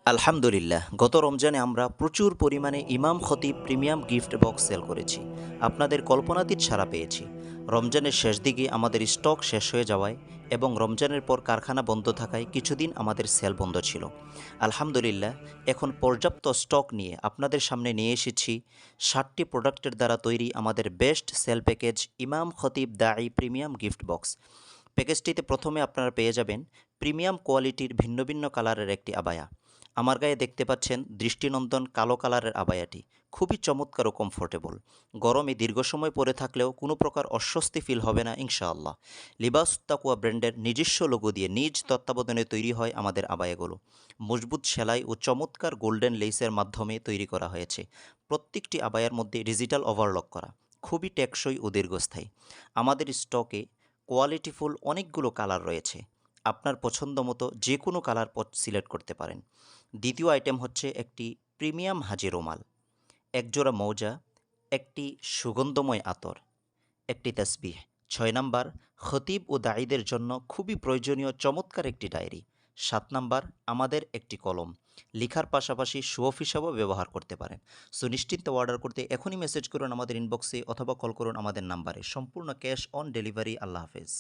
আলহামদুলিল্লাহ, গত রমজানে আমরা প্রচুর পরিমাণে ইমাম খতিব প্রিমিয়াম গিফট বক্স সেল করেছি। আপনাদের কল্পনাতীত সাড়া পেয়েছি। রমজানের শেষ দিকে আমাদের স্টক শেষ হয়ে যাওয়ায় এবং রমজানের পর কারখানা বন্ধ থাকায় কিছুদিন আমাদের সেল বন্ধ ছিল। আলহামদুলিল্লাহ, এখন পর্যাপ্ত স্টক নিয়ে আপনাদের সামনে নিয়ে এসেছি 60টি প্রোডাক্টের দ্বারা তৈরি আমাদের বেস্ট সেল প্যাকেজ ইমাম খতিব দাঈ প্রিমিয়াম গিফট বক্স। প্যাকেজটিতে প্রথমে আপনারা পেয়ে যাবেন প্রিমিয়াম কোয়ালিটির ভিন্ন ভিন্ন কালারের একটি আবায়া। আমার গায়ে দেখতে পাচ্ছেন দৃষ্টিনন্দন কালো কালারের আবায়াটি। খুবই চমৎকার ও কমফোর্টেবল। গরমে দীর্ঘ সময় পরে থাকলেও কোনো প্রকার অস্বস্তি ফিল হবে না ইনশাআল্লাহ। লিবাস তাকুয়া ব্র্যান্ডের নিজস্ব লোগো দিয়ে নিজ তত্ত্বাবধানে তৈরি হয় আমাদের আবায়াগুলো। মজবুত সেলাই ও চমৎকার গোল্ডেন লেসের মাধ্যমে তৈরি করা হয়েছে। প্রত্যেকটি আবায়ার মধ্যে ডিজিটাল ওভারলক করা। খুবই টেকসই ও দীর্ঘস্থায়ী। আমাদের স্টকে কোয়ালিটিফুল অনেকগুলো কালার রয়েছে। আপনার পছন্দ মতো যে কোনো কালার সিলেক্ট করতে পারেন। দ্বিতীয় আইটেম হচ্ছে একটি প্রিমিয়াম হাজি রুমাল, একজোড়া মৌজা, একটি সুগন্ধময় আতর, একটি তাসবিহ। ৬ নাম্বার, খতিব ও দাঈদের জন্য খুবই প্রয়োজনীয় চমৎকার একটি ডায়েরি। ৭ নাম্বার, আমাদের একটি কলম। লিখার পাশাপাশি শো অফ হিসাবেও ব্যবহার করতে পারেন। সো নিশ্চিন্তে অর্ডার করতে এখনই মেসেজ করুন আমাদের ইনবক্সে অথবা কল করুন আমাদের নাম্বারে। সম্পূর্ণ ক্যাশ অন ডেলিভারি। আল্লাহ হাফেজ।